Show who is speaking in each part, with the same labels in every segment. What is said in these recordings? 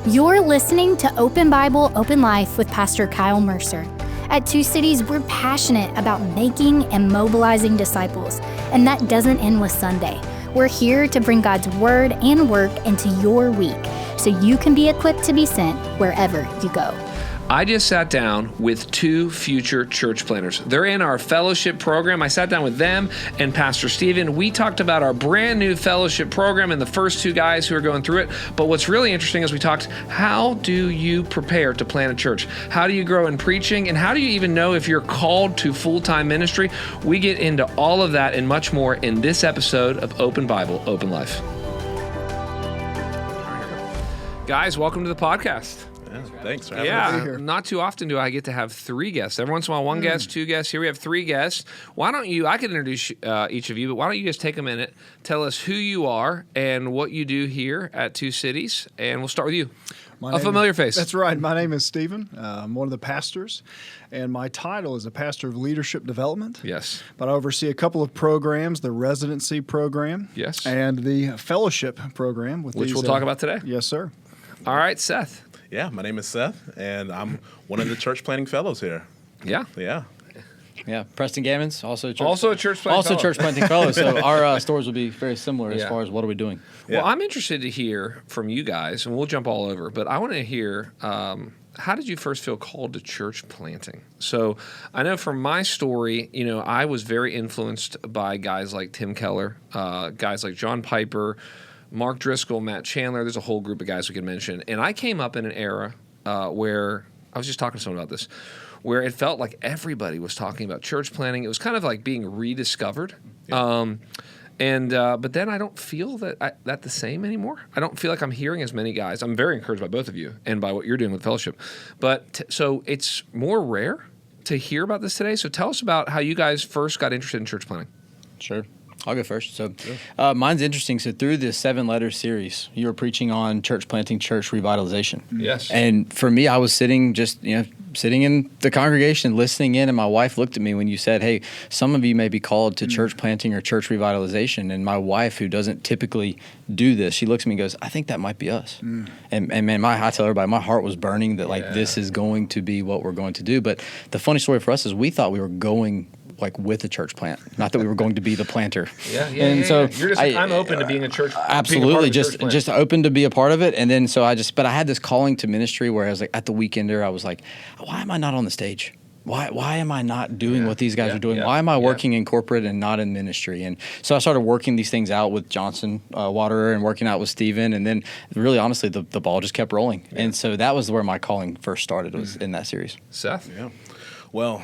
Speaker 1: You're listening to Open Bible, Open Life with Pastor Kyle Mercer. At Two Cities, we're passionate about making and mobilizing disciples, and that doesn't end with Sunday. We're here to bring God's word and work into your week so you can be equipped to be sent wherever you go.
Speaker 2: I just sat down with two future church planters. They're in our fellowship program. I sat down with them and Pastor Stephen. We talked about our brand new fellowship program and the first two guys who are going through it. But what's really interesting is we talked, how do you prepare to plant a church? How do you grow in preaching? And how do you even know if you're called to full-time ministry? We get into all of that and much more in this episode of Open Bible, Open Life. Guys, welcome to the podcast.
Speaker 3: Yeah, thanks for having me here.
Speaker 2: Not too often do I get to have three guests. Every once in a while, one guest, two guests. Here we have three guests. Why don't you, I could introduce each of you, but why don't you just take a minute, tell us who you are and what you do here at Two Cities, and we'll start with you. A familiar face.
Speaker 4: That's right. My name is Stephen. I'm one of the pastors, and my title is a pastor of leadership development.
Speaker 2: Yes.
Speaker 4: But I oversee a couple of programs, the residency program.
Speaker 2: Yes.
Speaker 4: And the fellowship program.
Speaker 2: Which we'll talk about today.
Speaker 4: Yes, sir.
Speaker 2: All right, Seth.
Speaker 3: Yeah, my name is Seth, and I'm one of the church planting fellows here.
Speaker 2: Yeah.
Speaker 5: Yeah, Preston Gammons, also a church planting fellow. So our stories will be very similar as far as what are we doing.
Speaker 2: Well, I'm interested to hear from you guys, and we'll jump all over, but I want to hear, how did you first feel called to church planting? So I know from my story, I was very influenced by guys like Tim Keller, guys like John Piper, Mark Driscoll, Matt Chandler. There's a whole group of guys we could mention. And I came up in an era where, I was just talking to someone about this, where it felt like everybody was talking about church planting. It was kind of like being rediscovered. Yeah. But then I don't feel that the same anymore. I don't feel like I'm hearing as many guys. I'm very encouraged by both of you and by what you're doing with fellowship. But so it's more rare to hear about this today. So tell us about how you guys first got interested in church planting.
Speaker 5: Sure. I'll go first. So mine's interesting. So through the 7-letter series, you were preaching on church planting, church revitalization.
Speaker 2: Yes.
Speaker 5: And for me, I was sitting in the congregation, listening in, and my wife looked at me when you said, hey, some of you may be called to church planting or church revitalization. And my wife, who doesn't typically do this, she looks at me and goes, I think that might be us. And man, I tell everybody, my heart was burning that this is going to be what we're going to do. But the funny story for us is we thought we were going with a church plant, not that we were going to be the planter.
Speaker 2: So you're just, I'm open to being a church.
Speaker 5: Absolutely, just open to be a part of it. And then but I had this calling to ministry where I was like, at the weekender, I was like, why am I not on the stage? Why am I not doing what these guys are doing? Why am I working in corporate and not in ministry? And so I started working these things out with Johnson Waterer and working out with Stephen. And then really, honestly, the ball just kept rolling. Yeah. And so that was where my calling first started, was in that series.
Speaker 2: Seth?
Speaker 3: Yeah. Well,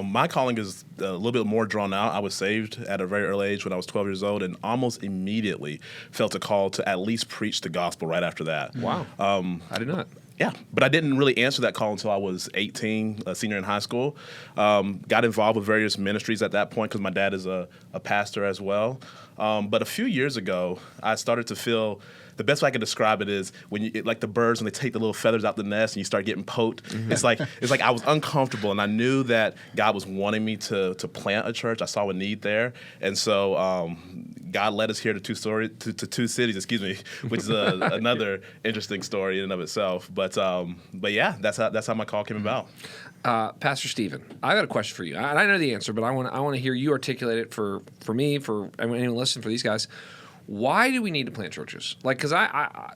Speaker 3: my calling is a little bit more drawn out. I was saved at a very early age when I was 12 years old, and almost immediately felt a call to at least preach the gospel right after that.
Speaker 2: Wow. I did not.
Speaker 3: Yeah, but I didn't really answer that call until I was 18, a senior in high school. Got involved with various ministries at that point because my dad is a pastor as well. But a few years ago, I started to feel, the best way I can describe it is like the birds when they take the little feathers out the nest and you start getting poked. Mm-hmm. It's like I was uncomfortable, and I knew that God was wanting me to plant a church. I saw a need there, and so God led us here to Two Cities, which is another interesting story in and of itself. But yeah, that's how my call came about.
Speaker 2: Pastor Stephen, I got a question for you. I know the answer, but I want to hear you articulate it for me, for anyone listening, for these guys. Why do we need to plant churches? Because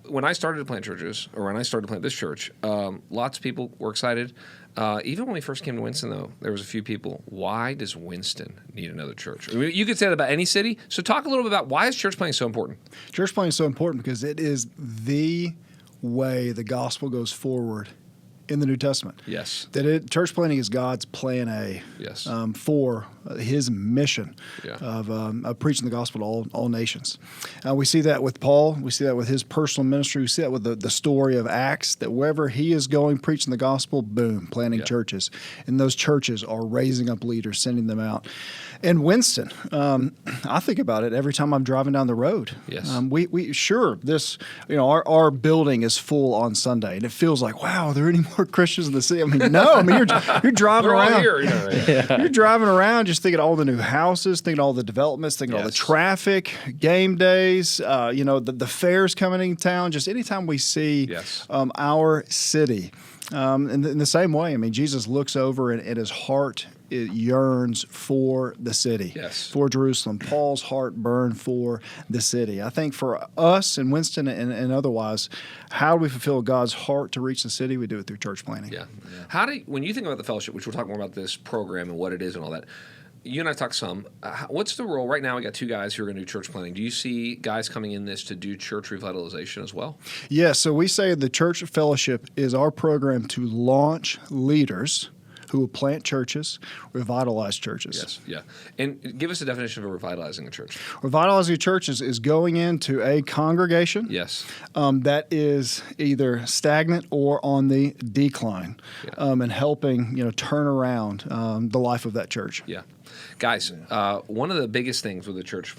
Speaker 2: when I started to plant churches, or when I started to plant this church, lots of people were excited. Even when we first came to Winston, though, there was a few people. Why does Winston need another church? I mean, you could say that about any city. So talk a little bit about, why is church planting so important?
Speaker 4: Church planting is so important because it is the way the gospel goes forward in the New Testament.
Speaker 2: Yes.
Speaker 4: Church planting is God's plan A.
Speaker 2: Yes.
Speaker 4: For his mission of preaching the gospel to all nations. We see that with Paul. We see that with his personal ministry. We see that with the story of Acts, that wherever he is going preaching the gospel, boom, planting churches. And those churches are raising up leaders, sending them out. In Winston, I think about it every time I'm driving down the road.
Speaker 2: Yes.
Speaker 4: Our building is full on Sunday, and it feels like, wow, are there any more more Christians in the city. I mean, no. I mean, you're driving
Speaker 2: We're all
Speaker 4: around.
Speaker 2: here.
Speaker 4: You're driving around just thinking all the new houses, thinking all the developments, thinking all the traffic, game days, the fairs coming in town. Just anytime we see our city. In the same way, I mean, Jesus looks over and his heart it yearns for the city, for Jerusalem. Paul's heart burned for the city. I think for us in Winston and otherwise, how do we fulfill God's heart to reach the city? We do it through church planting.
Speaker 2: When you think about the fellowship, which we'll talk more about this program and what it is and all that, you and I talked some. What's the role? Right now we got 2 guys who are going to do church planting. Do you see guys coming in this to do church revitalization as well?
Speaker 4: Yes. So we say the church fellowship is our program to launch leaders who will plant churches, revitalize churches.
Speaker 2: And give us a definition of revitalizing a church.
Speaker 4: Revitalizing a church is going into a congregation that is either stagnant or on the decline and helping turn around the life of that church.
Speaker 2: Guys, one of the biggest things with a church,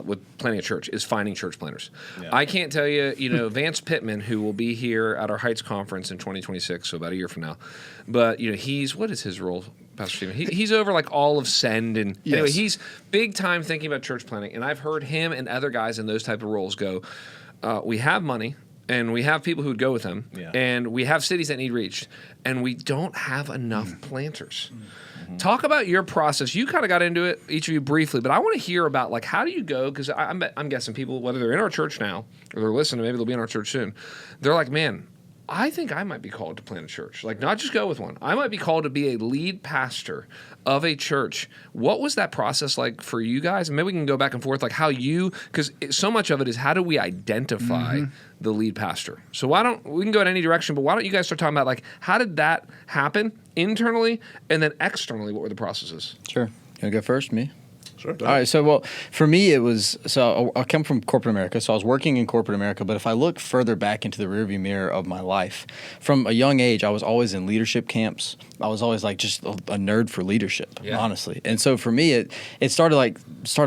Speaker 2: with planting a church, is finding church planters. I can't tell you, Vance Pittman, who will be here at our Heights Conference in 2026, so about a year from now, but what is his role, Pastor Stephen? He's over like all of Send, and anyway, he's big time thinking about church planting, and I've heard him and other guys in those type of roles go, we have money, and we have people who would go with him, and we have cities that need reached, and we don't have enough planters. Talk about your process. You kind of got into it, each of you briefly, but I want to hear about like how do you go? Because I'm guessing people, whether they're in our church now or they're listening, maybe they'll be in our church soon. They're like, man, I think I might be called to plant a church. Like, not just go with one. I might be called to be a lead pastor of a church. What was that process like for you guys? And maybe we can go back and forth, like how because so much of it is how do we identify the lead pastor? So we can go in any direction, but why don't you guys start talking about like how did that happen internally and then externally? What were the processes?
Speaker 5: Sure. You want to go first, me?
Speaker 3: Sure.
Speaker 5: All right. So, for me, it was I come from corporate America, so I was working in corporate America. But if I look further back into the rearview mirror of my life, from a young age, I was always in leadership camps. I was always like just a nerd for leadership, honestly. And so for me, it started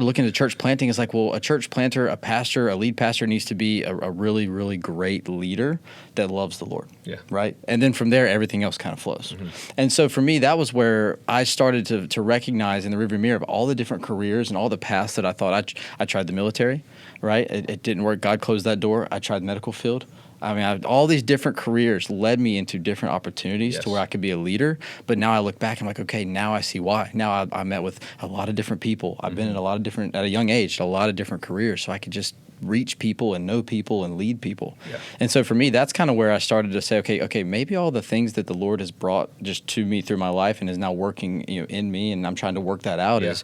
Speaker 5: looking at church planting as like, well, a church planter, a pastor, a lead pastor needs to be a really, really great leader that loves the Lord. Right. And then from there, everything else kind of flows. And so for me, that was where I started to recognize in the rearview mirror of all the different careers and all the paths that I thought I tried the military, right? It didn't work. God closed that door. I tried the medical field. I mean, all these different careers led me into different opportunities to where I could be a leader. But now I look back, I'm like, okay, now I see why. Now I met with a lot of different people. I've been in at a young age, a lot of different careers. So I could just reach people and know people and lead people. And so for me, that's kind of where I started to say, okay, maybe all the things that the Lord has brought just to me through my life and is now working in me, and I'm trying to work that out is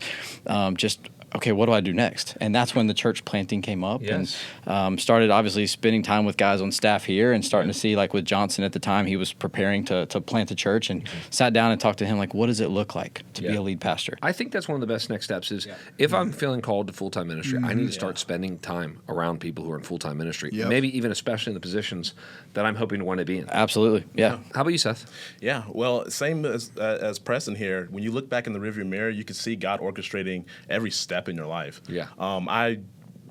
Speaker 5: just okay, what do I do next? And that's when the church planting came up and started obviously spending time with guys on staff here and starting to see, like with Johnson at the time, he was preparing to plant a church, and sat down and talked to him like, what does it look like to be a lead pastor?
Speaker 2: I think that's one of the best next steps is if I'm feeling called to full-time ministry, I need to start spending time around people who are in full-time ministry, maybe even especially in the positions that I'm hoping to want to be in.
Speaker 5: Absolutely, yeah.
Speaker 2: How about you, Seth?
Speaker 3: Yeah, well, same as Preston here. When you look back in the rearview mirror, you can see God orchestrating every step in your life. I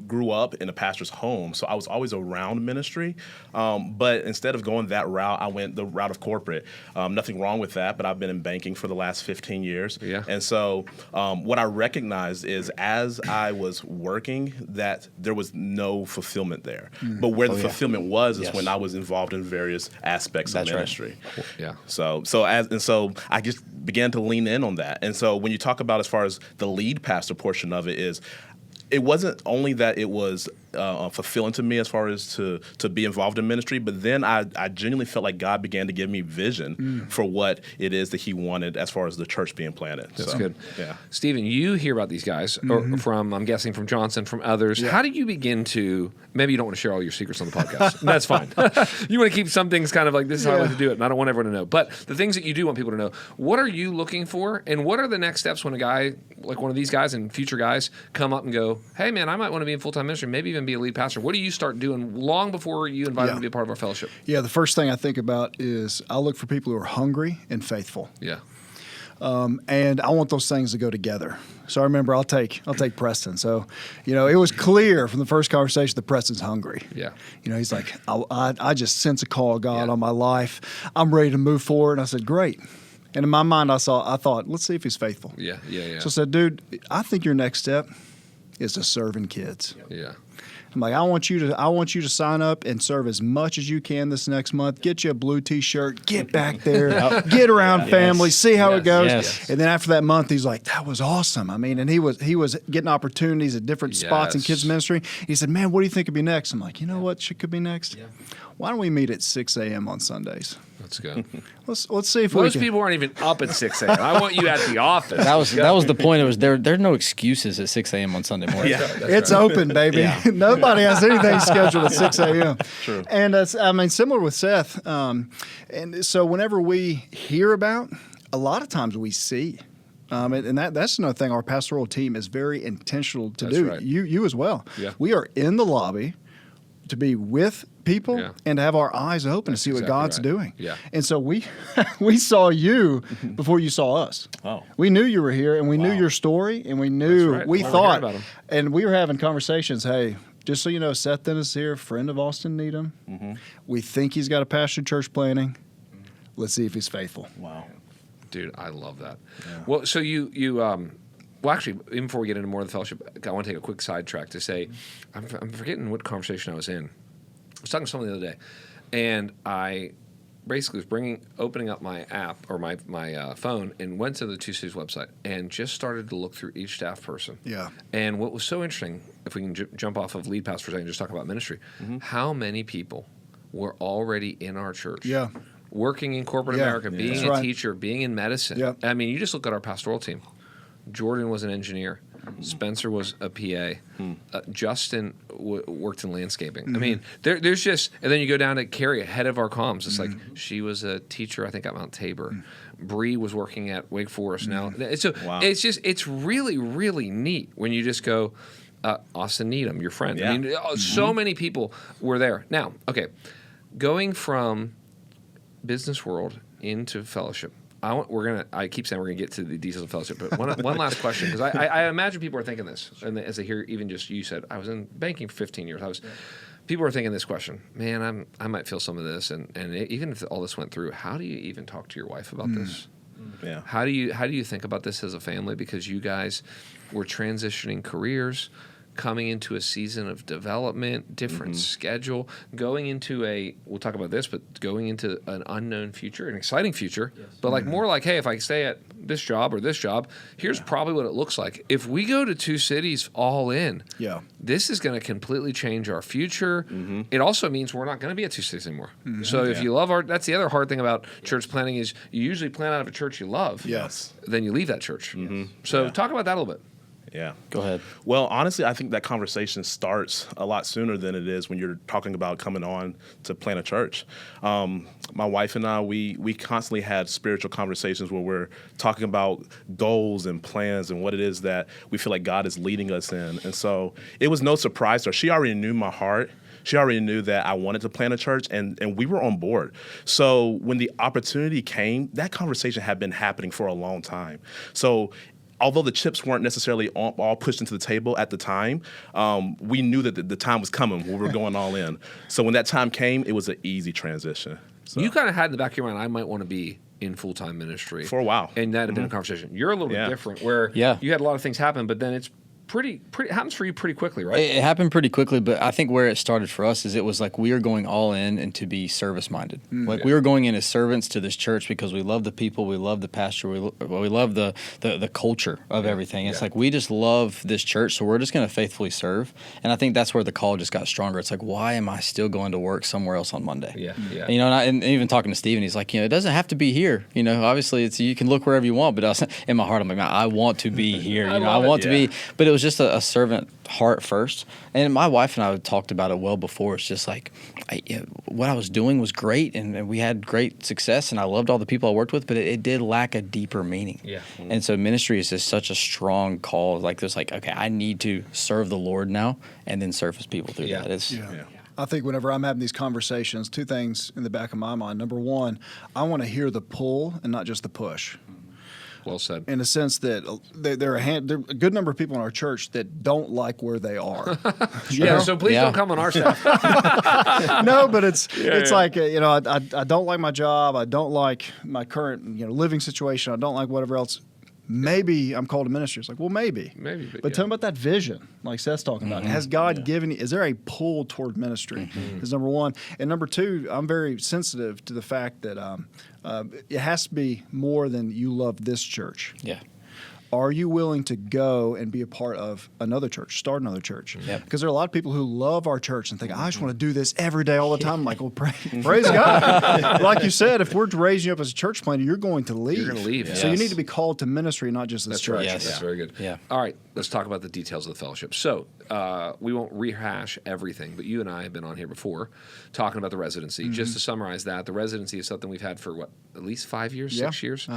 Speaker 3: grew up in a pastor's home, so I was always around ministry. But instead of going that route, I went the route of corporate. Nothing wrong with that, but I've been in banking for the last 15 years. And so what I recognized is as I was working that there was no fulfillment there. But where the fulfillment was is when I was involved in various aspects of ministry. So I just began to lean in on that. And so when you talk about as far as the lead pastor portion of it is, it wasn't only that it was fulfilling to me as far as to be involved in ministry, but then I genuinely felt like God began to give me vision for what it is that He wanted as far as the church being planted.
Speaker 2: That's good. Yeah, Stephen, you hear about these guys or I'm guessing from Johnson, from others. How did you begin to? Maybe you don't want to share all your secrets on the podcast. That's fine. You want to keep some things kind of like this is how I like to do it, and I don't want everyone to know. But the things that you do want people to know, what are you looking for, and what are the next steps when a guy like one of these guys and future guys come up and go, hey man, I might want to be in full-time ministry, maybe even be a lead pastor. What do you start doing long before you invite them to be a part of our fellowship?
Speaker 4: The first thing I think about is I look for people who are hungry and faithful. and I want those things to go together. So I remember I'll take Preston. So, it was clear from the first conversation that Preston's hungry.
Speaker 2: Yeah.
Speaker 4: He's like, I just sense a call of God on my life. I'm ready to move forward. And I said, great. And in my mind, I thought, let's see if he's faithful.
Speaker 2: Yeah.
Speaker 4: So I said, dude, I think your next step is to serving kids.
Speaker 2: Yeah.
Speaker 4: I'm like, I want you to sign up and serve as much as you can this next month. Get you a blue T-shirt. Get back there. Get around family. See how it goes.
Speaker 5: Yes.
Speaker 4: And then after that month, he's like, that was awesome. I mean, and he was getting opportunities at different spots in kids ministry. He said, man, what do you think could be next? I'm like, you know what could be next? Yeah. Why don't we meet at 6 a.m. on Sundays?
Speaker 2: Let's go.
Speaker 4: Let's see if
Speaker 2: most people aren't even up at 6 a.m. I want you at the office.
Speaker 5: That was the point. It was there are no excuses at 6 a.m. on Sunday morning.
Speaker 3: Yeah,
Speaker 4: it's right. Open, baby. Yeah. Nobody has anything scheduled at 6 a.m.
Speaker 3: True.
Speaker 4: And similar with Seth. And so whenever we hear about, a lot of times we see. And that's another thing our pastoral team is very intentional to do.
Speaker 2: Right.
Speaker 4: You as well.
Speaker 2: Yeah.
Speaker 4: We are in the lobby to be with people and to have our eyes open to see what God's doing.
Speaker 2: Yeah.
Speaker 4: And so we saw you before you saw us.
Speaker 3: Oh.
Speaker 4: We knew you were here, and we knew your story, and we knew we thought,
Speaker 2: about him.
Speaker 4: and we were having conversations. Hey, just so you know, Seth Dennis here, friend of Austin Needham. Mm-hmm. We think he's got a passion church planning. Let's see if he's faithful.
Speaker 3: Wow.
Speaker 2: Dude, I love that. Yeah. Well, so you well, actually, even before we get into more of the fellowship, I want to take a quick sidetrack to say, I'm forgetting what conversation I was in. I was talking to someone the other day, and I basically was opening up my app or my phone and went to the Two Cities website and just started to look through each staff person.
Speaker 4: Yeah.
Speaker 2: And what was so interesting, if we can jump off of lead pastor for a second and just talk about ministry, how many people were already in our church?
Speaker 4: Yeah.
Speaker 2: Working in corporate America, being a teacher, being in medicine.
Speaker 4: Yeah.
Speaker 2: I mean, you just look at our pastoral team. Jordan was an engineer. Spencer was a PA. Justin worked in landscaping. I mean, there's just, and then you go down to Carrie, head of our comms. It's like she was a teacher, I think, at Mount Tabor. Bree was working at Wake Forest now. So it's really, really neat when you just go, Austin Needham, your friend.
Speaker 3: Yeah.
Speaker 2: I mean, so many people were there. Now, okay, going from business world into fellowship. I keep saying we're gonna get to the details of fellowship, but one last question, because I imagine people are thinking this, and as they hear even just you said, I was in banking for 15 years. People are thinking this question, man, I might feel some of this, and even if all this went through, how do you even talk to your wife about this?
Speaker 3: Yeah.
Speaker 2: How do you think about this as a family? Because you guys were transitioning careers, coming into a season of development, different schedule, going into we'll talk about this, but going into an unknown future, an exciting future, but more like, hey, if I stay at this job or this job, here's probably what it looks like. If we go to Two Cities all in, this is going to completely change our future. It also means we're not going to be at Two Cities anymore. So if you love that's the other hard thing about church planning is you usually plan out of a church you love.
Speaker 3: Yes.
Speaker 2: Then you leave that church. So talk about that a little bit.
Speaker 3: Yeah.
Speaker 5: Go ahead.
Speaker 3: Well, honestly, I think that conversation starts a lot sooner than it is when you're talking about coming on to plant a church. My wife and I, we constantly had spiritual conversations where we're talking about goals and plans and what it is that we feel like God is leading us in. And so it was no surprise to her. She already knew my heart. She already knew that I wanted to plant a church, and we were on board. So when the opportunity came, that conversation had been happening for a long time. So although the chips weren't necessarily all pushed into the table at the time, we knew that the time was coming when we were going all in. So when that time came, it was an easy transition. So.
Speaker 2: You kind of had in the back of your mind, I might want to be in full-time ministry.
Speaker 3: For a while.
Speaker 2: And that had been a conversation. You're a little bit different, where you had a lot of things happen, but then it's pretty happens for you pretty quickly, right?
Speaker 5: It happened pretty quickly, but I think where it started for us is it was like we were going all in and to be service-minded. Like we were going in as servants to this church because we love the people, we love the pastor, we love the culture of everything. It's like we just love this church, so we're just going to faithfully serve. And I think that's where the call just got stronger. It's like, why am I still going to work somewhere else on Monday?
Speaker 2: Yeah.
Speaker 5: And even talking to Steven, he's like, it doesn't have to be here. Obviously you can look wherever you want, but in my heart, I'm like, man, I want to be here. I want to be. But it was just a servant heart first. And my wife and I had talked about it well before. It's just like what I was doing was great, and we had great success, and I loved all the people I worked with, but it did lack a deeper meaning. Yeah. And so ministry is just such a strong call. Like there's okay, I need to serve the Lord now, and then serve His people through that.
Speaker 4: I think whenever I'm having these conversations, two things in the back of my mind. Number one, I want to hear the pull and not just the push.
Speaker 2: Well said.
Speaker 4: In the sense that there are a good number of people in our church that don't like where they are.
Speaker 2: So please don't come on our staff.
Speaker 4: No, but it's like I don't like my job. I don't like my current living situation. I don't like whatever else. Maybe I'm called to ministry. It's like, well, maybe. But tell me about that vision, like Seth's talking about. Has God given you? Is there a pull toward ministry? Is number one. And number two, I'm very sensitive to the fact that it has to be more than you love this church.
Speaker 5: Yeah.
Speaker 4: Are you willing to go and be a part of another church, start another church?
Speaker 5: Yep.
Speaker 4: Because there are a lot of people who love our church and think, I just want to do this every day, all the time. I'm like, well, praise God. Like you said, if we're raising you up as a church planter, you're going to leave.
Speaker 2: You're going to leave.
Speaker 4: So you need to be called to ministry, not just this church.
Speaker 2: Right.
Speaker 5: Yes.
Speaker 2: That's very good.
Speaker 5: Yeah.
Speaker 2: All right, let's talk about the details of the fellowship. So we won't rehash everything, but you and I have been on here before talking about the residency. Just to summarize that, the residency is something we've had for, at least 5 years, 6 years?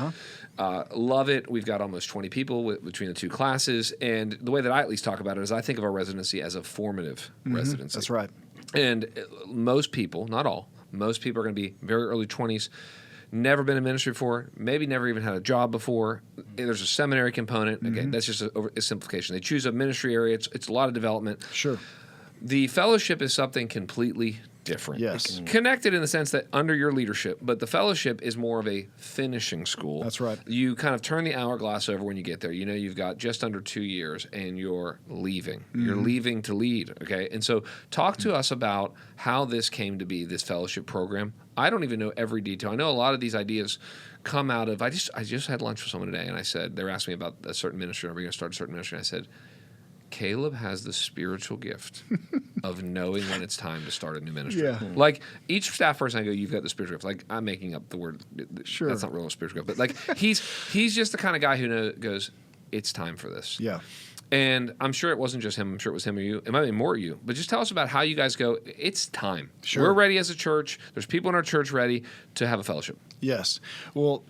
Speaker 2: Love it. We've got almost 20 people between the two classes. And the way that I at least talk about it is I think of our residency as a formative residency.
Speaker 4: That's right.
Speaker 2: And most people, not all, most people are going to be very early 20s, never been in ministry before, maybe never even had a job before. There's a seminary component. Again, that's just a simplification. They choose a ministry area. It's a lot of development.
Speaker 4: Sure.
Speaker 2: The fellowship is something completely different.
Speaker 4: Yes.
Speaker 2: Connected in the sense that under your leadership, but the fellowship is more of a finishing school.
Speaker 4: That's right.
Speaker 2: You kind of turn the hourglass over when you get there. You've got just under 2 years and you're leaving. You're leaving to lead, okay? And so talk to us about how this came to be, this fellowship program. I don't even know every detail. I know a lot of these ideas come out of, I just had lunch with someone today and I said, they were asking me about a certain ministry, are we going to start a certain ministry? And I said, Caleb has the spiritual gift of knowing when it's time to start a new ministry.
Speaker 4: Yeah.
Speaker 2: Like each staff person, I go, "You've got the spiritual gift." Like I'm making up the word.
Speaker 4: Sure.
Speaker 2: That's not real spiritual gift, but like he's just the kind of guy who goes, "It's time for this."
Speaker 4: Yeah.
Speaker 2: And I'm sure it wasn't just him. I'm sure it was him or you. It might be more you. But just tell us about how you guys go. It's time.
Speaker 4: Sure.
Speaker 2: We're ready as a church. There's people in our church ready to have a fellowship.
Speaker 4: Yes. Well,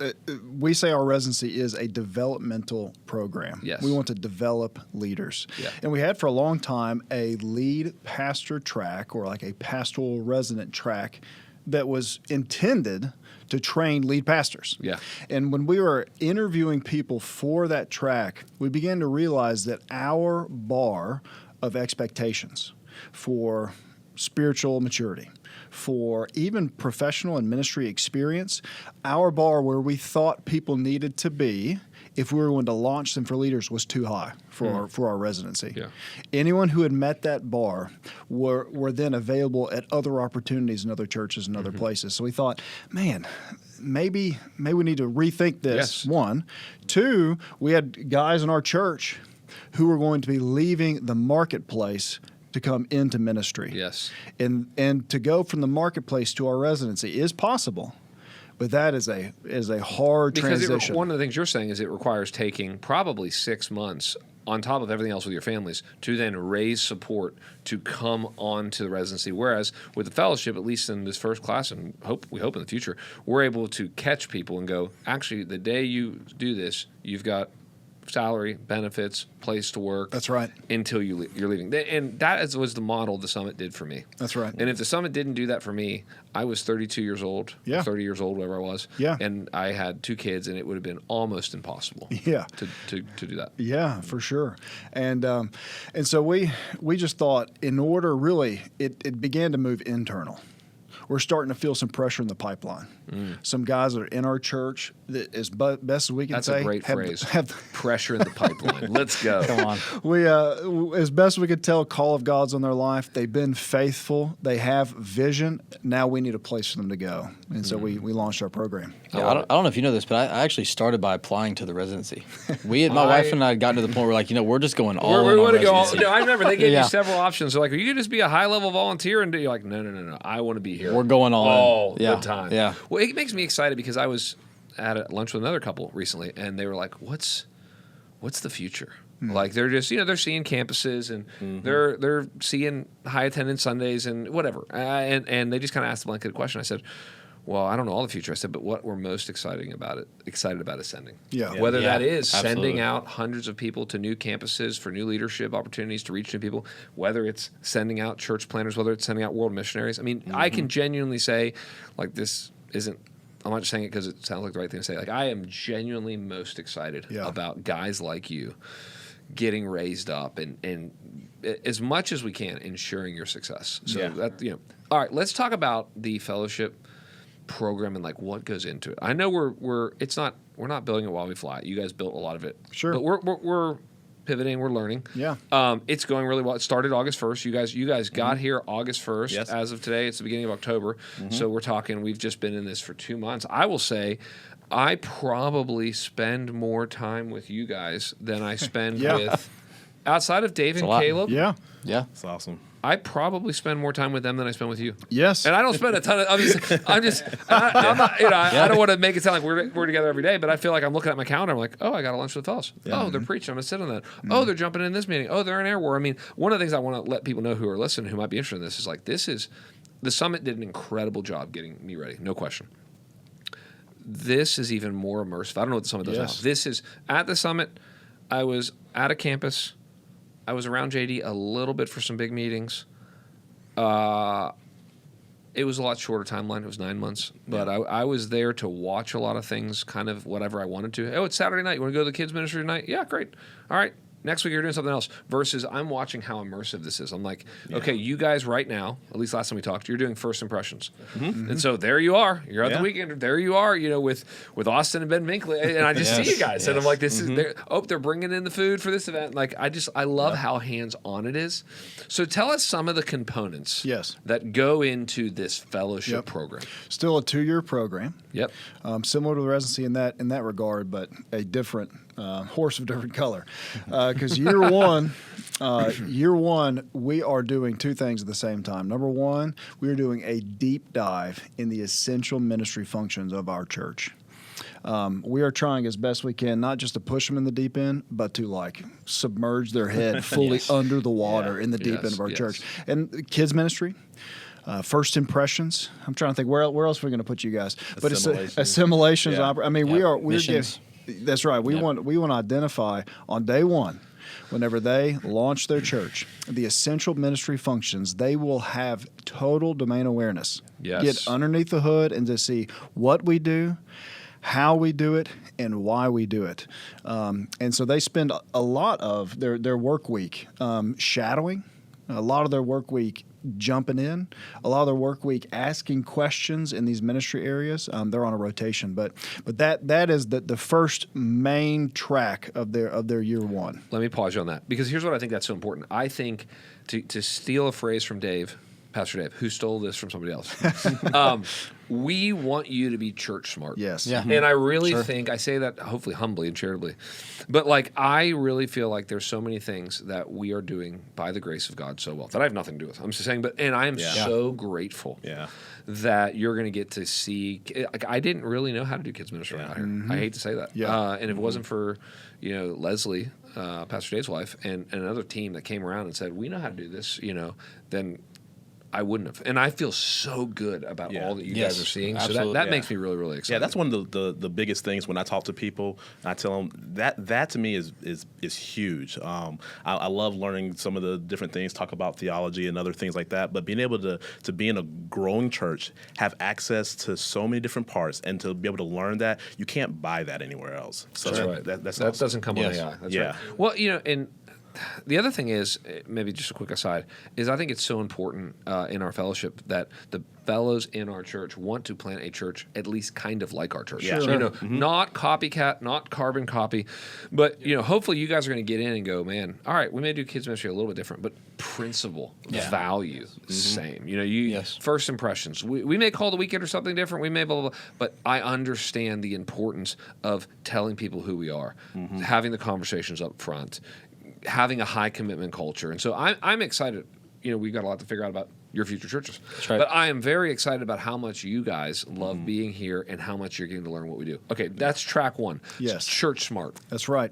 Speaker 4: we say our residency is a developmental program.
Speaker 2: Yes.
Speaker 4: We want to develop leaders.
Speaker 2: Yeah.
Speaker 4: And we had for a long time a lead pastor track or like a pastoral resident track that was intended to train lead pastors.
Speaker 2: Yeah.
Speaker 4: And when we were interviewing people for that track, we began to realize that our bar of expectations for spiritual maturity, for even professional and ministry experience, our bar where we thought people needed to be if we were going to launch them for leaders was too high for our residency.
Speaker 2: Yeah.
Speaker 4: Anyone who had met that bar were then available at other opportunities in other churches and other places. So we thought, man, maybe we need to rethink this.
Speaker 2: Yes.
Speaker 4: One. Two, we had guys in our church who were going to be leaving the marketplace to come into ministry.
Speaker 2: Yes.
Speaker 4: And to go from the marketplace to our residency is possible. But that is a hard transition.
Speaker 2: One of the things you're saying is it requires taking probably 6 months on top of everything else with your families to then raise support to come on to the residency. Whereas with the fellowship, at least in this first class, and we hope in the future, we're able to catch people and go, actually, the day you do this, you've got salary, benefits, place to work.
Speaker 4: That's right.
Speaker 2: Until you're leaving. And that was the model the Summit did for me.
Speaker 4: That's right.
Speaker 2: And if the Summit didn't do that for me, I was 32 years old, 30 years old, whatever I was.
Speaker 4: Yeah.
Speaker 2: And I had 2 kids, and it would have been almost impossible to do that.
Speaker 4: Yeah, for sure. And so we just thought in order, really, it began to move internal. We're starting to feel some pressure in the pipeline. Some guys that are in our church, that as best as we can
Speaker 2: That's
Speaker 4: say.
Speaker 2: That's a great phrase.
Speaker 4: Have
Speaker 2: pressure in the pipeline. Let's go.
Speaker 5: Come on.
Speaker 4: We, as best we could tell, call of God's on their life. They've been faithful. They have vision. Now we need a place for them to go. And so we launched our program.
Speaker 5: Yeah, I don't know if you know this, but I actually started by applying to the residency. My wife and I had gotten to the point where we're just going all in on residency.
Speaker 2: No, I remember they gave you several options. They're like, you could just be a high-level volunteer, and you're like, no, I want to be here.
Speaker 5: We're going all in.
Speaker 2: the time.
Speaker 5: Yeah.
Speaker 2: Well, it makes me excited because I was at a lunch with another couple recently, and they were like, what's the future? Like they're just, they're seeing campuses and they're seeing high attendance Sundays and whatever. And they just kind of asked a blanket question. I said, well, I don't know all the future. I said, but what we're most excited about is sending.
Speaker 4: Yeah.
Speaker 2: Whether that is
Speaker 5: absolutely.
Speaker 2: sending out hundreds of people to new campuses for new leadership opportunities to reach new people, whether it's sending out church planners, whether it's sending out world missionaries. I mean, I can genuinely say, like, this isn't I'm not just saying it because it sounds like the right thing to say. Like, I am genuinely most excited
Speaker 4: Yeah.
Speaker 2: about guys like you getting raised up and as much as we can ensuring your success. So
Speaker 3: Yeah.
Speaker 2: that, all right, let's talk about the fellowship program and like what goes into it. I know we're not building it while we fly. You guys built a lot of it.
Speaker 4: Sure.
Speaker 2: But we're pivoting, we're learning.
Speaker 4: Yeah.
Speaker 2: It's going really well. It started August 1st. You guys got here August 1st.
Speaker 3: Yes.
Speaker 2: As of today, it's the beginning of October. So we've just been in this for 2 months. I will say I probably spend more time with you guys than I spend
Speaker 4: Yeah.
Speaker 2: with outside of Dave and
Speaker 5: a lot.
Speaker 2: Caleb.
Speaker 5: Yeah.
Speaker 3: It's awesome.
Speaker 2: I probably spend more time with them than I spend with you.
Speaker 4: Yes.
Speaker 2: And I don't spend a ton of. I'm not. I don't want to make it sound like we're together every day, but I feel like I'm looking at my calendar. I'm like, oh, I got a lunch with the fellas. Oh, they're preaching. I'm gonna sit on that. Oh, they're jumping in this meeting. Oh, they're in Air War. I mean, one of the things I want to let people know who are listening, who might be interested in this, is like the summit did an incredible job getting me ready. No question. This is even more immersive. I don't know what the summit does
Speaker 4: Yes.
Speaker 2: now. This is at the summit. I was at a campus. I was around JD a little bit for some big meetings. It was a lot shorter timeline. It was 9 months. But I was there to watch a lot of things, kind of whatever I wanted to. Oh, it's Saturday night. You want to go to the kids' ministry tonight? Yeah, great. All right. Next week you're doing something else. Versus I'm watching how immersive this is. I'm like, okay, you guys right now, at least last time we talked, you're doing first impressions. And so there you are. You're at the weekend. There you are, with Austin and Ben Minkley. And I just see you guys. And I'm like, this is, they're bringing in the food for this event. Like, I love how hands-on it is. So tell us some of the components that go into this fellowship program.
Speaker 4: Still a 2-year program.
Speaker 2: Yep.
Speaker 4: Similar to the residency in that regard, but a different horse of different color. Because year one, we are doing 2 things at the same time. Number one, we are doing a deep dive in the essential ministry functions of our church. We are trying as best we can, not just to push them in the deep end, but to submerge their head fully under the water in the deep end of our church. And kids ministry. First impressions. I'm trying to think where else are we going to put you guys, but it's assimilations.
Speaker 3: Yeah.
Speaker 4: I mean, we're getting. That's right. We want to identify on day one, whenever they launch their church, the essential ministry functions. They will have total domain awareness.
Speaker 2: Yes.
Speaker 4: Get underneath the hood and to see what we do, how we do it, and why we do it. And so they spend a lot of their work week shadowing, a lot of their work week jumping in, a lot of their work week asking questions in these ministry areas. They're on a rotation, but that is the first main track of their year one.
Speaker 2: Let me pause you on that, because here's what I think that's so important. I think to steal a phrase from Dave, Pastor Dave, who stole this from somebody else. We want you to be church smart.
Speaker 4: Yes.
Speaker 5: Yeah.
Speaker 2: And I really think, I say that hopefully humbly and charitably, but I really feel like there's so many things that we are doing by the grace of God so well that I have nothing to do with. I'm just saying, and I am so grateful that you're going to get to see. I didn't really know how to do kids ministry out here. I hate to say that.
Speaker 4: Yeah.
Speaker 2: And if it wasn't for, Leslie, Pastor Dave's wife, and another team that came around and said, we know how to do this, then I wouldn't have. And I feel so good about all that you guys are seeing.
Speaker 5: Absolutely.
Speaker 2: So that makes me really, really excited.
Speaker 3: Yeah, that's one of the biggest things when I talk to people. I tell them that to me is huge. I love learning some of the different things, talk about theology and other things like that. But being able to be in a growing church, have access to so many different parts, and to be able to learn that, you can't buy that anywhere else. So
Speaker 2: That's right.
Speaker 3: That
Speaker 2: awesome. Doesn't come on AI. That's right. Well, and the other thing is, maybe just a quick aside, is I think it's so important in our fellowship that the fellows in our church want to plant a church at least kind of like our church.
Speaker 3: Yeah. Sure.
Speaker 2: Not copycat, not carbon copy, but hopefully you guys are going to get in and go, man, all right, we may do kids ministry a little bit different, but principle, value is the same. First impressions. We may call the weekend or something different. We may blah, blah, blah, but I understand the importance of telling people who we are, having the conversations up front, having a high commitment culture. And so I'm excited. We've got a lot to figure out about your future churches.
Speaker 5: That's right.
Speaker 2: But I am very excited about how much you guys love being here and how much you're getting to learn what we do. Okay, that's track one.
Speaker 4: Yes.
Speaker 2: Church smart.
Speaker 4: That's right.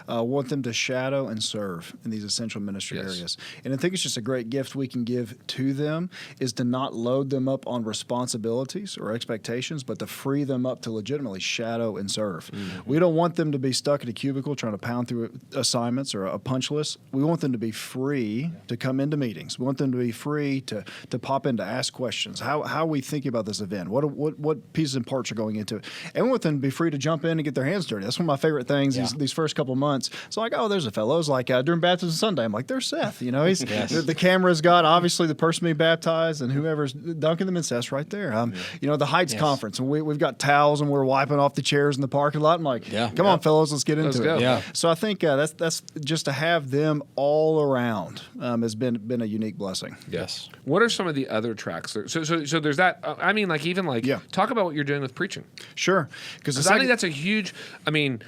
Speaker 4: Want them to shadow and serve in these essential ministry areas. And I think it's just a great gift we can give to them is to not load them up on responsibilities or expectations, but to free them up to legitimately shadow and serve. We don't want them to be stuck in a cubicle trying to pound through assignments or a punch list. We want them to be free to come into meetings. We want them to be free to to pop in to ask questions. How are we thinking about this event? What pieces and parts are going into it? Everyone with them be free to jump in and get their hands dirty. That's one of my favorite things. These first couple of months. So like, oh, there's a fellow. It's like during Baptism Sunday, I'm like, there's Seth. You know, he's the camera's got obviously the person being baptized and whoever's dunking them in Seth's right there. You know, the Heights Conference, and we've got towels and we're wiping off the chairs in the parking lot. I'm like, come on, fellows, let's get into it.
Speaker 5: Yeah.
Speaker 4: So I think that's just to have them all around has been a unique blessing.
Speaker 2: Yes. What are some of the other tracks? So there's that. I mean, like even like talk about what you're doing with preaching.
Speaker 4: Sure,
Speaker 2: because I think that's a huge. I mean,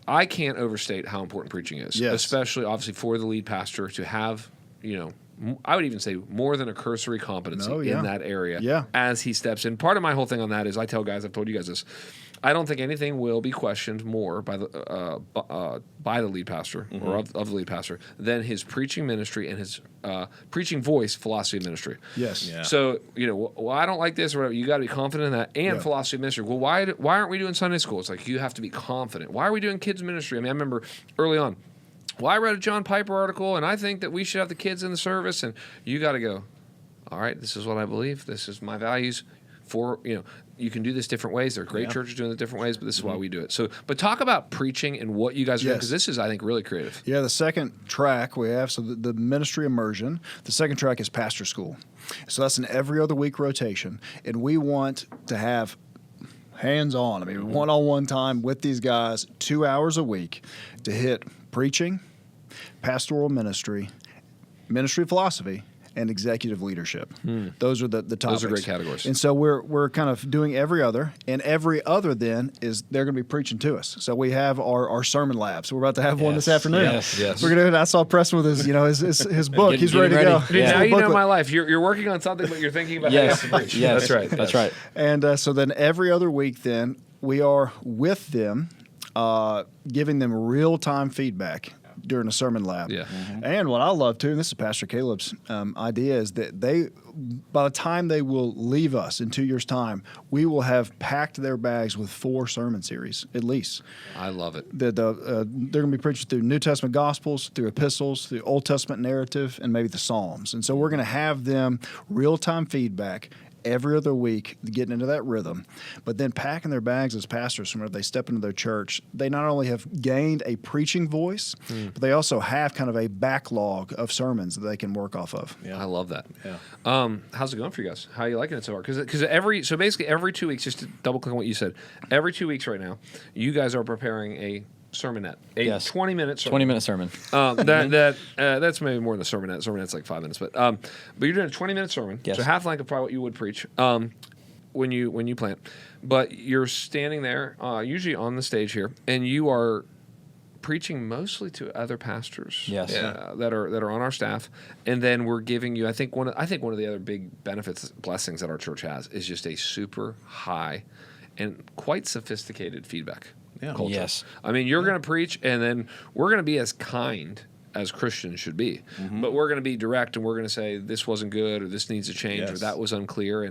Speaker 2: I can't overstate how important preaching is, especially obviously for the lead pastor to have, you know, I would even say more than a cursory competency in that area as he steps in. Part of my whole thing on that is I tell guys, I've told you guys this, I don't think anything will be questioned more by the lead pastor or of the lead pastor than his preaching ministry and his preaching voice, philosophy of ministry.
Speaker 4: Yes. Yeah.
Speaker 2: So, you know, well, I don't like this or whatever. You got to be confident in that and philosophy of ministry. Well, why aren't we doing Sunday school? It's like you have to be confident. Why are we doing kids ministry? I mean, I remember early on, well, I read a John Piper article, and I think that we should have the kids in the service, and you got to go, all right, this is what I believe. This is my values. You can do this different ways. There are great churches doing it different ways, but this is why we do it. So, but talk about preaching and what you guys are doing, because this is, I think, really creative.
Speaker 4: Yeah, the second track we have, so the ministry immersion, the second track is pastor school. So that's an every other week rotation, and we want to have hands-on, I mean, one-on-one time with these guys, 2 hours a week to hit preaching, pastoral ministry, ministry philosophy, and executive leadership. Those are the topics.
Speaker 2: Those are great categories.
Speaker 4: And so we're kind of doing every other, and every other then is they're going to be preaching to us. So we have our sermon labs. We're about to have one this afternoon.
Speaker 2: Yes.
Speaker 4: We're going to. I saw Preston with his book. He's ready to go.
Speaker 2: Dude, now you know my life. You're working on something, but you're thinking about how you have to preach.
Speaker 5: Yes,
Speaker 2: that's right.
Speaker 5: That's right.
Speaker 4: And so then every other week, then we are with them, giving them real time feedback during a sermon lab.
Speaker 2: Yeah.
Speaker 4: And what I love too, and this is Pastor Caleb's idea, is that by the time they will leave us in 2 years' time, we will have packed their bags with 4 sermon series at least.
Speaker 2: I love it.
Speaker 4: They're going to be preaching through New Testament Gospels, through epistles, through Old Testament narrative, and maybe the Psalms. And so we're going to have them real-time feedback every other week, getting into that rhythm, but then packing their bags as pastors whenever they step into their church. They not only have gained a preaching voice, but they also have kind of a backlog of sermons that they can work off of.
Speaker 2: Yeah, I love that. Yeah. How's it going for you guys? How are you liking it so far? Because basically every 2 weeks, just to double click on what you said, every 2 weeks right now, you guys are preparing a sermonette, 20-minute sermon.
Speaker 5: 20-minute sermon.
Speaker 2: That's maybe more than a sermonette. Sermonette's like 5 minutes, but you're doing a 20-minute sermon, so half length of probably what you would preach when you plant. But you're standing there, usually on the stage here, and you are preaching mostly to other pastors that are on our staff, and then we're giving you. I think one of the other big blessings that our church has is just a super high and quite sophisticated feedback. Culture.
Speaker 5: Yes.
Speaker 2: I mean, you're going to preach, and then we're going to be as kind as Christians should be. But we're going to be direct, and we're going to say, this wasn't good, or this needs to change, or that was unclear.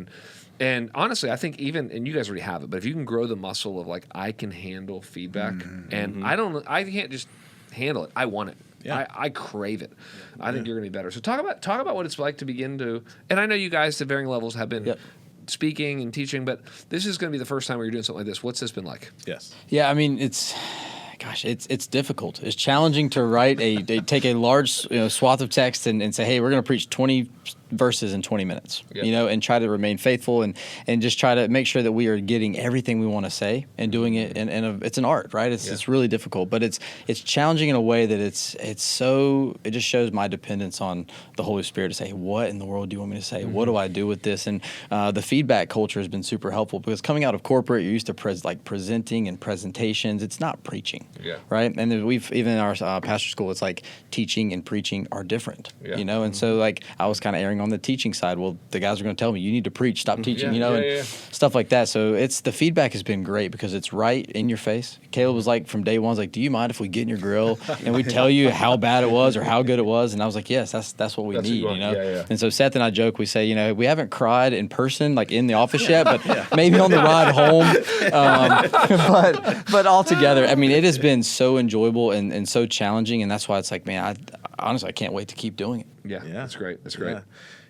Speaker 2: And honestly, I think and you guys already have it, but if you can grow the muscle of, like, I can handle feedback, and I can't just handle it. I want it. Yeah. I crave it. I think you're going to be better. So talk about what it's like to begin to, and I know you guys to varying levels have been speaking and teaching, but this is going to be the first time where you're doing something like this. What's this been like?
Speaker 5: Yes. Yeah, I mean, it's difficult. It's challenging to write take a large swath of text and say, hey, we're going to preach 20 verses in 20 minutes, and try to remain faithful and just try to make sure that we are getting everything we want to say and doing it. And it's an art, right? It's really difficult, but it's challenging in a way that it just shows my dependence on the Holy Spirit to say, what in the world do you want me to say? What do I do with this? And the feedback culture has been super helpful because coming out of corporate, you're used to presenting and presentations. It's not preaching, right? And even in our pastor school, it's like teaching and preaching are different, And so like I was kind of erring on the teaching side. Well, the guys are going to tell me you need to preach, stop teaching, and stuff like that. So the feedback has been great because it's right in your face. Caleb was like from day one, was like, do you mind if we get in your grill and we tell you how bad it was or how good it was? And I was like, yes, that's what we need, And so Seth and I joke, we say, we haven't cried in person, like in the office yet, but maybe on the ride home. But all together, I mean, it has been so enjoyable and so challenging, and that's why it's like, man, honestly, I can't wait to keep doing it.
Speaker 2: Yeah, that's great. That's great.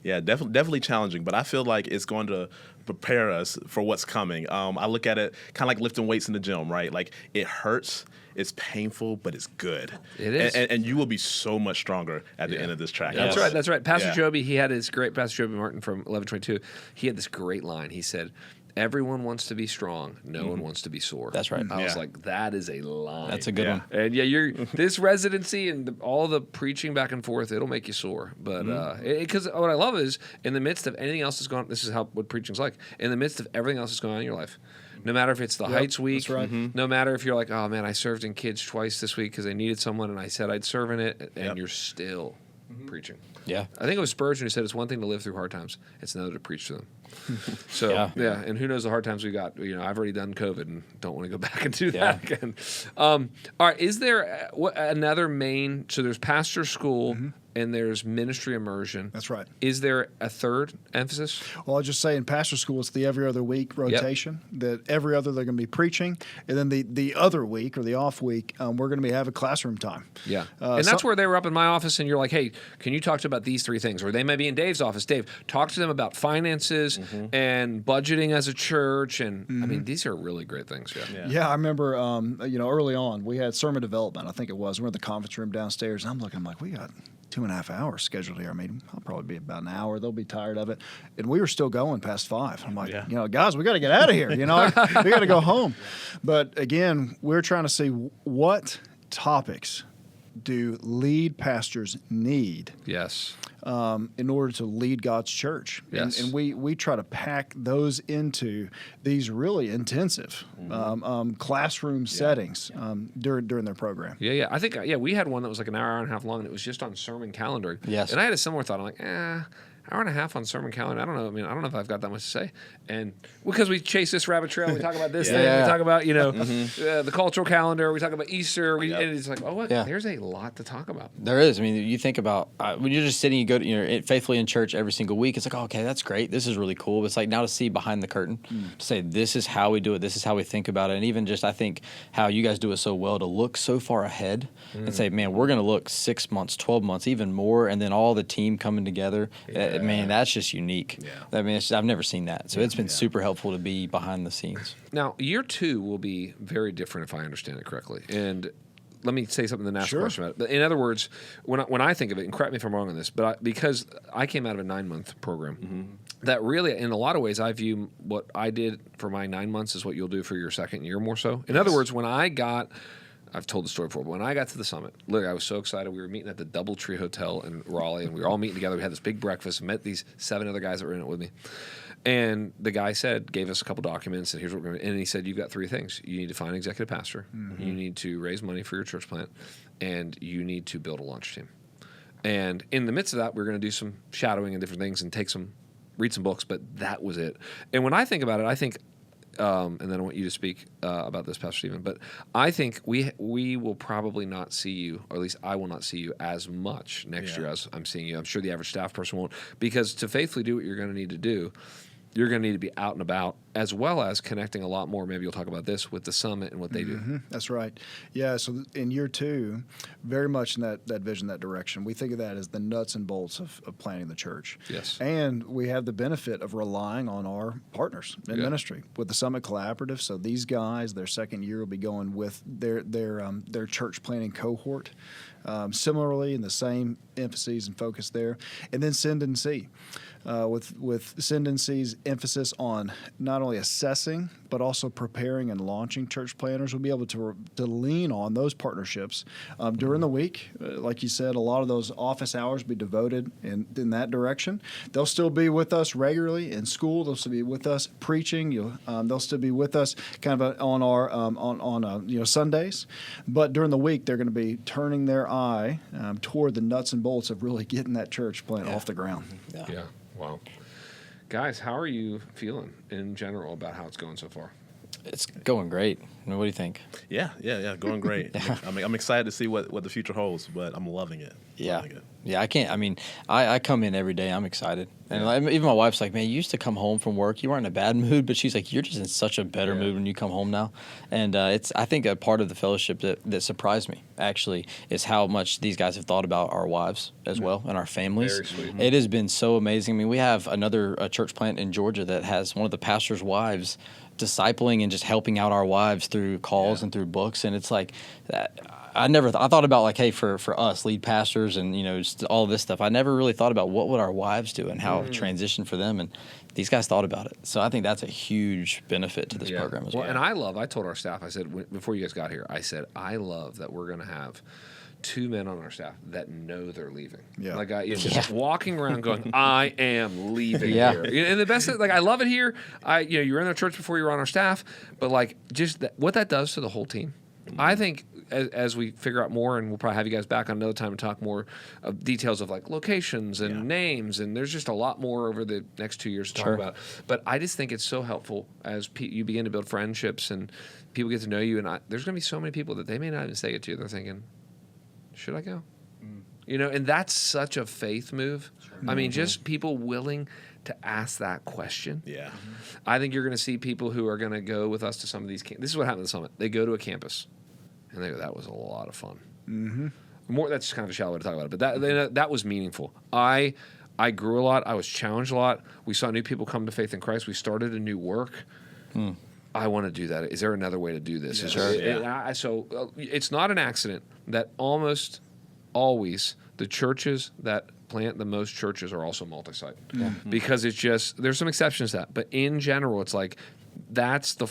Speaker 3: Yeah, definitely challenging, but I feel like it's going to prepare us for what's coming. I look at it kind of like lifting weights in the gym, right? Like it hurts, it's painful, but it's good.
Speaker 2: It is.
Speaker 3: And you will be so much stronger at the end of this track.
Speaker 2: That's right. That's right. Pastor
Speaker 3: Yeah.
Speaker 2: Joby, he had his great, Pastor Joby Martin from 1122, he had this great line. He said, everyone wants to be strong. No one wants to be sore.
Speaker 5: That's right.
Speaker 2: I was
Speaker 3: Yeah.
Speaker 2: like, that is a line.
Speaker 5: That's a good one.
Speaker 2: And you're this residency and all the preaching back and forth, it'll make you sore. But because what I love is in the midst of anything else that's going on, this is what preaching's like. In the midst of everything else that's going on in your life, no matter if it's the Heights week,
Speaker 4: that's right.
Speaker 2: no matter if you're like, oh man, I served in kids twice this week because they needed someone and I said I'd serve in it, and you're still preaching.
Speaker 5: Yeah.
Speaker 2: I think it was Spurgeon who said it's one thing to live through hard times; it's another to preach to them. So
Speaker 5: Yeah.
Speaker 2: and who knows the hard times we got? I've already done COVID and don't want to go back and do that again. All right, is there another main? So there's pastor school and there's ministry immersion.
Speaker 4: That's right.
Speaker 2: Is there a third emphasis?
Speaker 4: Well, I'll just say in pastor school, it's the every other week rotation. That every other they're going to be preaching, and then the other week or the off week, we're going to be having classroom time.
Speaker 2: Yeah, and that's where they were up in my office, and you're like, hey, can you talk to them about these three things? Or they may be in Dave's office. Dave, talk to them about finances and budgeting as a church, and I mean, these are really great things.
Speaker 4: Yeah, I remember, early on we had sermon development. I think it was. We're in the conference room downstairs, and I'm like, we got 2.5 hours scheduled here. I mean, I'll probably be about an hour. They'll be tired of it, and we were still going past 5. I'm like, guys, we got to get out of here. We got to go home. But again, we're trying to see what topics do lead pastors need.
Speaker 2: Yes.
Speaker 4: In order to lead God's church.
Speaker 2: Yes.
Speaker 4: And we try to pack those into these really intensive classroom settings during their program.
Speaker 2: Yeah. I think, we had one that was like an hour and a half long, and it was just on sermon calendar.
Speaker 5: Yes.
Speaker 2: And I had a similar thought. I'm like, hour and a half on sermon calendar. I don't know. I mean, I don't know if I've got that much to say. And because we chase this rabbit trail, we talk about this thing, we talk about, the cultural calendar, we talk about Easter, and it's like, there's a lot to talk about.
Speaker 5: There is. I mean, you think about when you're just sitting, you go to, faithfully in church every single week. It's like, okay, that's great. This is really cool. But it's like now to see behind the curtain, to say this is how we do it. This is how we think about it. And even just, I think how you guys do it so well to look so far ahead and say, man, we're going to look 6 months, 12 months, even more. And then all the team coming together. Man, that's just unique. Yeah. I mean, I've never seen that. So it's been super helpful to be behind the scenes.
Speaker 2: Now, year 2 will be very different if I understand it correctly. And let me say something then ask a question about it. But in other words, when I think of it, and correct me if I'm wrong on this, but because I came out of a 9-month program, that really, in a lot of ways, I view what I did for my 9 months as what you'll do for your second year more so. In other words, I've told the story before, but when I got to the summit, look, I was so excited. We were meeting at the Doubletree Hotel in Raleigh, and we were all meeting together. We had this big breakfast, met these 7 other guys that were in it with me. And the guy gave us a couple documents, and here's what we're going to do. And he said, you've got 3 things. You need to find an executive pastor. You need to raise money for your church plant, and you need to build a launch team. And in the midst of that, we're going to do some shadowing and different things and read some books, but that was it. And when I think about it, I think, and then I want you to speak about this, Pastor Stephen, but I think we will probably not see you, or at least I will not see you as much next year as I'm seeing you. I'm sure the average staff person won't, because to faithfully do what you're going to need to do, you're going to need to be out and about, as well as connecting a lot more. Maybe you'll talk about this with the summit and what they do.
Speaker 4: That's right. Yeah, so in year 2, very much in that vision, that direction. We think of that as the nuts and bolts of planting the church.
Speaker 2: Yes.
Speaker 4: And we have the benefit of relying on our partners in ministry with the Summit Collaborative. So these guys, their second year will be going with their church planting cohort. Similarly, in the same emphases and focus there. And then Send and See. With Send and See's emphasis on not only assessing, but also preparing and launching church planners. We'll be able to lean on those partnerships during the week. Like you said, a lot of those office hours be devoted in that direction. They'll still be with us regularly in school. They'll still be with us preaching. They'll still be with us kind of on our on Sundays. But during the week, they're going to be turning their eye toward the nuts and bolts of really getting that church plant off the ground.
Speaker 2: Yeah. Wow. Guys, how are you feeling in general about how it's going so far?
Speaker 5: It's going great. I mean, what do you think?
Speaker 3: Yeah, going great. I'm excited to see what the future holds, but I'm loving it.
Speaker 5: Yeah.
Speaker 3: Loving it.
Speaker 5: Yeah, I can't. I mean, I come in every day. I'm excited. And even my wife's like, man, you used to come home from work. You weren't in a bad mood. But she's like, you're just in such a better mood when you come home now. And I think a part of the fellowship that surprised me, actually, is how much these guys have thought about our wives as well and our families.
Speaker 2: Very sweet.
Speaker 5: It has been so amazing. I mean, we have another church plant in Georgia that has one of the pastor's wives discipling and just helping out our wives through calls and through books. And it's like that. I thought about like, hey, for us lead pastors and, just all this stuff, I never really thought about what would our wives do and how transition for them. And these guys thought about it. So I think that's a huge benefit to this program as well.
Speaker 2: And I told our staff, I said, before you guys got here, I said, I love that we're going to have 2 men on our staff that know they're leaving. Yeah. Like just walking around going, I am leaving here. And the best thing, like, I love it here. You were in our church before you were on our staff, but like just what that does to the whole team. I think as we figure out more, and we'll probably have you guys back on another time and talk more of details of like locations and names, and there's just a lot more over the next 2 years to talk about. But I just think it's so helpful as you begin to build friendships and people get to know you. And there's going to be so many people that they may not even say it to you. They're thinking, should I go? And that's such a faith move. I mean, just people willing to ask that question. Yeah. I think you're going to see people who are going to go with us to some of these this is what happened at the summit. They go to a campus, and they go, that was a lot of fun. That's kind of a shallow way to talk about it, but that was meaningful. I grew a lot. I was challenged a lot. We saw new people come to faith in Christ. We started a new work. I want to do that. Is there another way to do this? So it's not an accident that almost always the churches that plant the most churches are also multi-site. Because it's just, there's some exceptions to that, but in general, it's like that's the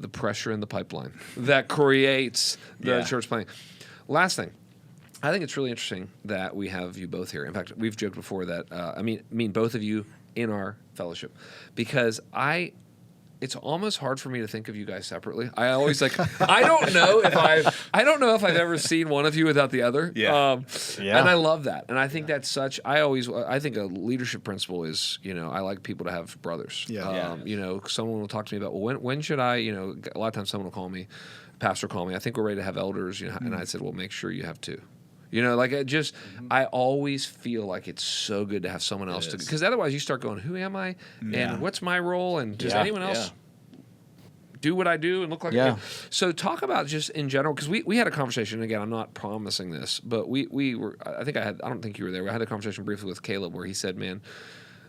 Speaker 2: pressure in the pipeline that creates the church planting. Last thing, I think it's really interesting that we have you both here. In fact, we've joked before that, I mean both of you in our fellowship, because it's almost hard for me to think of you guys separately. I always I don't know if I've ever seen one of you without the other. And I love that. And I think that's I think a leadership principle is, I like people to have brothers. Someone will talk to me about, well, when should I, a lot of times someone will call me, pastor call me, I think we're ready to have elders, and I said, well, make sure you have 2. I always feel like it's so good to have someone else to, because otherwise you start going, who am I? And what's my role? And does anyone else do what I do and look like I do? So talk about just in general, because we had a conversation, again, I'm not promising this, but we were, I don't think you were there. We had a conversation briefly with Caleb where he said, man,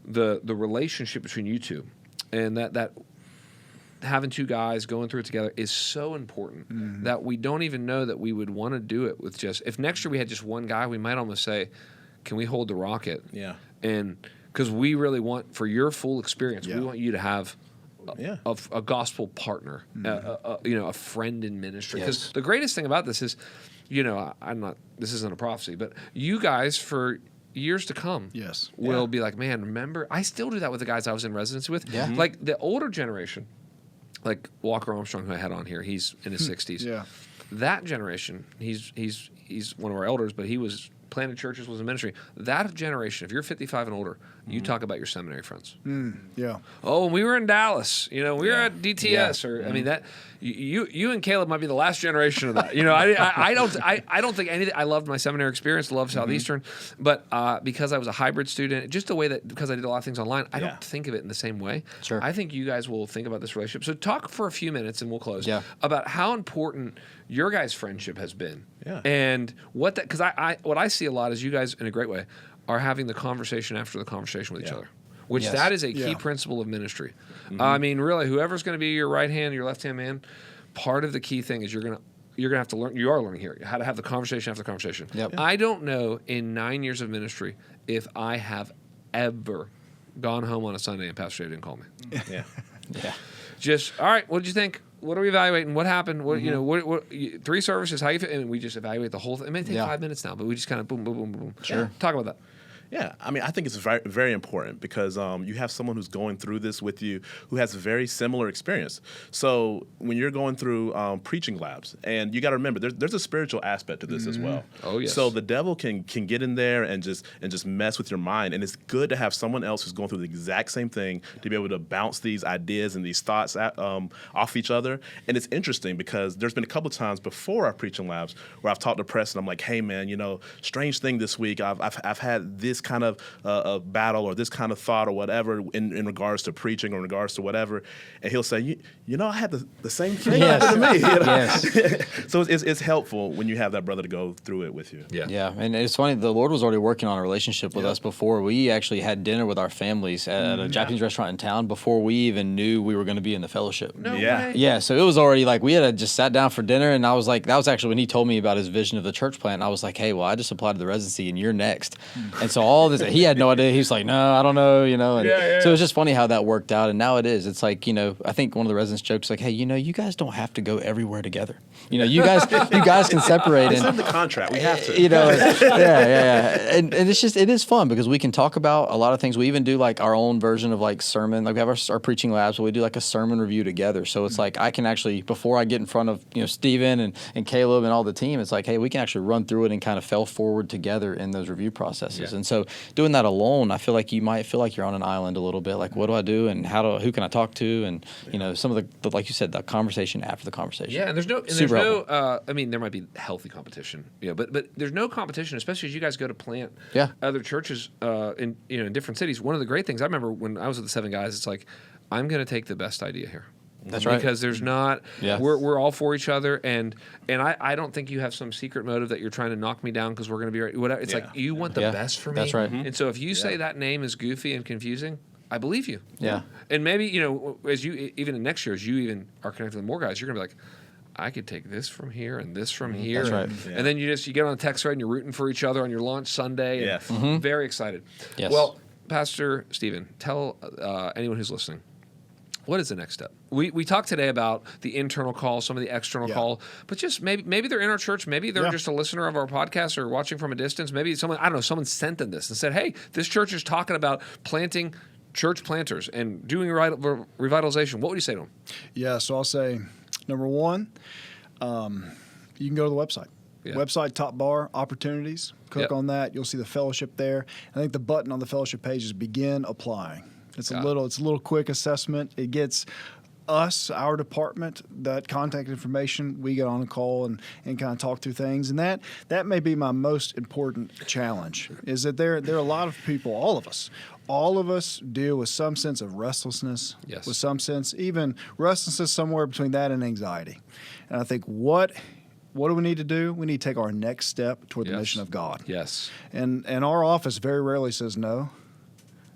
Speaker 2: the relationship between you two and that having 2 guys going through it together is so important that we don't even know that we would want to do it with just, if next year we had just 1 guy, we might almost say, can we hold the rocket? And because we really want, for your full experience, we want you to have a gospel partner, a friend in ministry. Because the greatest thing about this is, this isn't a prophecy, but you guys for years to come will be like, man, remember, I still do that with the guys I was in residency with. Like the older generation, like Walker Armstrong, who I had on here, he's in his 60s. That generation, he's one of our elders, but he was planted churches, was in ministry. That generation, if you're 55 and older, you talk about your seminary friends. Oh, we were in Dallas. We were at DTS, or I mean that. You and Caleb might be the last generation of that. I don't think anything. I loved my seminary experience, loved Southeastern, but because I was a hybrid student, just the way that, because I did a lot of things online, I don't think of it in the same way. I think you guys will think about this relationship. So talk for a few minutes, and we'll close, about how important your guys' friendship has been, and what that, because what I see a lot is you guys, in a great way, are having the conversation after the conversation with each other. Which that is a key principle of ministry. I mean, really, whoever's going to be your right hand, your left hand man, part of the key thing is you're gonna have to learn. You are learning here how to have the conversation after the conversation. I don't know in 9 years of ministry if I have ever gone home on a Sunday and Pastor Jay didn't call me. Just, all right, what did you think? What are we evaluating? What happened? What what 3 services? How you feel? And we just evaluate the whole thing. It may take 5 minutes now, but we just kind of boom, boom, boom, boom. Talk about that.
Speaker 3: Yeah, I mean, I think it's very, very important because you have someone who's going through this with you who has a very similar experience. So when you're going through preaching labs, and you got to remember, there's a spiritual aspect to this as well.
Speaker 2: Oh, yes.
Speaker 3: So the devil can get in there and just mess with your mind, and it's good to have someone else who's going through the exact same thing to be able to bounce these ideas and these thoughts off each other. And it's interesting because there's been a couple of times before our preaching labs where I've talked to Preston. I'm like, hey man, strange thing this week. I've had this kind of a battle or this kind of thought or whatever in regards to preaching or in regards to whatever, and he'll say, I had the same thing happen to me.
Speaker 5: Yes.
Speaker 3: So it's helpful when you have that brother to go through it with you.
Speaker 5: Yeah, and it's funny. The Lord was already working on a relationship with us before. We actually had dinner with our families at a Japanese restaurant in town before we even knew we were going to be in the fellowship.
Speaker 2: No
Speaker 3: Yeah.
Speaker 2: way.
Speaker 5: Yeah, so it was already like we had just sat down for dinner, and I was like, that was actually when he told me about his vision of the church plant. And I was like, hey, well, I just applied to the residency, and you're next. And so all this, he had no idea. He was like, no, I don't know, And so it was just funny how that worked out. And now it is. It's like, I think one of the residents jokes like, hey, you guys don't have to go everywhere together. You guys can separate.
Speaker 3: It's
Speaker 5: And
Speaker 3: in the contract. We have to.
Speaker 5: yeah. And it is fun because we can talk about a lot of things. We even do like our own version of like sermon. Like we have our preaching labs, but we do like a sermon review together. So it's like I can actually, before I get in front of Stephen and Caleb and all the team, it's like, hey, we can actually run through it and kind of fell forward together in those review processes.
Speaker 2: Yeah.
Speaker 5: And so doing that alone, I feel like you might feel like you're on an island a little bit. Like, what do I do, and who can I talk to, and some of the like you said, the conversation after the conversation.
Speaker 2: Yeah, and there's
Speaker 5: Super
Speaker 2: no I mean, there might be healthy competition, but there's no competition, especially as you guys go to plant other churches in different cities. One of the great things I remember when I was with the Seven Guys, it's like, I'm going to take the best idea here.
Speaker 5: That's right.
Speaker 2: Because there's not, we're all for each other, and I don't think you have some secret motive that you're trying to knock me down because we're going to be right. Whatever. It's like you want the best for me.
Speaker 5: That's right.
Speaker 2: And so if you say that name is goofy and confusing, I believe you.
Speaker 5: Yeah.
Speaker 2: And maybe as you even in next year, as you even are connected with more guys, you're going to be like, I could take this from here and this from here.
Speaker 5: That's right.
Speaker 2: And then you get on a text thread and you're rooting for each other on your launch Sunday.
Speaker 3: Yes.
Speaker 2: Very excited.
Speaker 5: Yes.
Speaker 2: Well, Pastor Stephen, tell anyone who's listening, what is the next step? We talked today about the internal call, some of the external call, but just maybe they're in our church, maybe they're just a listener of our podcast or watching from a distance. Maybe someone sent them this and said, hey, this church is talking about planting church planters and doing revitalization. What would you say to them?
Speaker 4: Yeah, so I'll say, number one, you can go to the website.
Speaker 2: Yeah.
Speaker 4: Website, top bar, opportunities. Click on that. You'll see the fellowship there. I think the button on the fellowship page is begin applying. It's a little quick assessment. It gets us, our department, that contact information. We get on a call and kind of talk through things. And that may be my most important challenge, is that there are a lot of people, all of us deal with some sense of restlessness, with some sense, even restlessness somewhere between that and anxiety. And I think what do we need to do? We need to take our next step toward the mission of God.
Speaker 2: Yes.
Speaker 4: And our office very rarely says no.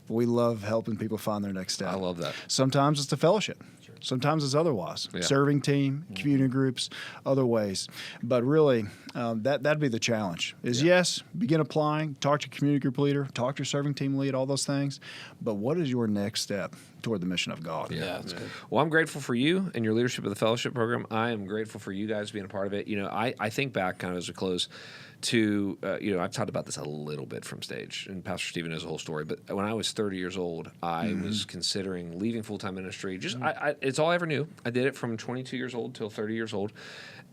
Speaker 4: We love helping people find their next step.
Speaker 2: I love that.
Speaker 4: Sometimes it's the fellowship. Sometimes it's otherwise.
Speaker 2: Yeah.
Speaker 4: Serving team, community groups, other ways. But really, that'd be the challenge. Yes, begin applying, talk to your community group leader, talk to your serving team lead, all those things. But what is your next step toward the mission of God?
Speaker 5: Yeah, that's good.
Speaker 2: Well, I'm grateful for you and your leadership of the fellowship program. I am grateful for you guys being a part of it. I think back kind of as we close to, I've talked about this a little bit from stage, and Pastor Stephen knows the whole story, but when I was 30 years old, I was considering leaving full-time ministry. It's all I ever knew. I did it from 22 years old till 30 years old,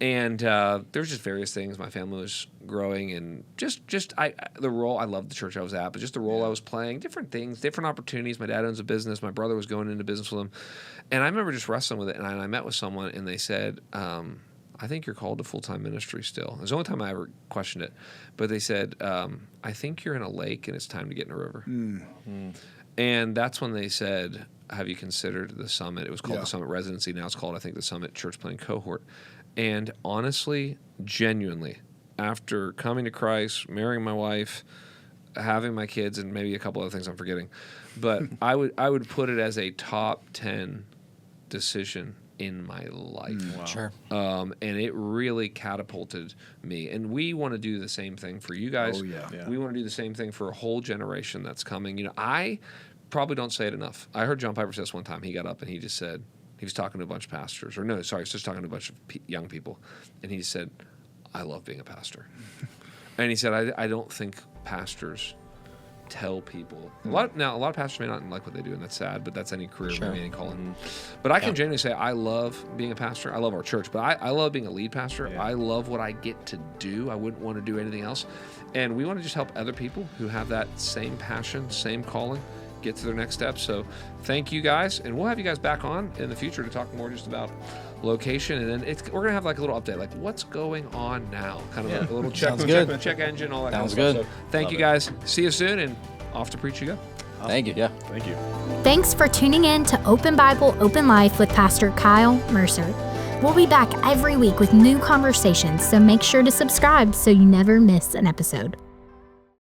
Speaker 2: and there's just various things. My family was growing, and the role, I loved the church I was at, but just the role I was playing, different things, different opportunities. My dad owns a business. My brother was going into business with him, and I remember just wrestling with it, and I met with someone, and they said, I think you're called to full-time ministry still. It was the only time I ever questioned it. But they said, I think you're in a lake and it's time to get in a river. And that's when they said, have you considered the Summit? It was called the Summit Residency. Now it's called, I think, the Summit Church Planting Cohort. And honestly, genuinely, after coming to Christ, marrying my wife, having my kids, and maybe a couple other things I'm forgetting, but I would put it as a top 10 decision in my life.
Speaker 5: Wow. Sure.
Speaker 2: And it really catapulted me. And we want to do the same thing for you guys.
Speaker 4: Oh, yeah.
Speaker 2: We want to do the same thing for a whole generation that's coming. I probably don't say it enough. I heard John Piper say this one time. He got up and he just said, he was talking to a bunch of pastors. He was just talking to a bunch of young people. And he said, I love being a pastor. And he said, I don't think pastors tell people. A lot of pastors may not like what they do, and that's sad, but that's any career,
Speaker 5: Sure.
Speaker 2: any calling. But I can genuinely say I love being a pastor. I love our church, but I love being a lead pastor.
Speaker 3: Yeah.
Speaker 2: I love what I get to do. I wouldn't want to do anything else. And we want to just help other people who have that same passion, same calling, get to their next step. So thank you guys, and we'll have you guys back on in the future to talk more just about location, and then we're gonna have like a little update, like what's going on now, kind of a little check engine, all that
Speaker 5: Sounds
Speaker 2: kind of
Speaker 5: good.
Speaker 2: stuff. So thank you guys. See you soon, and off to preach you go.
Speaker 5: Thank you. Yeah.
Speaker 3: Thank you.
Speaker 1: Thanks for tuning in to Open Bible, Open Life with Pastor Kyle Mercer. We'll be back every week with new conversations, so make sure to subscribe so you never miss an episode.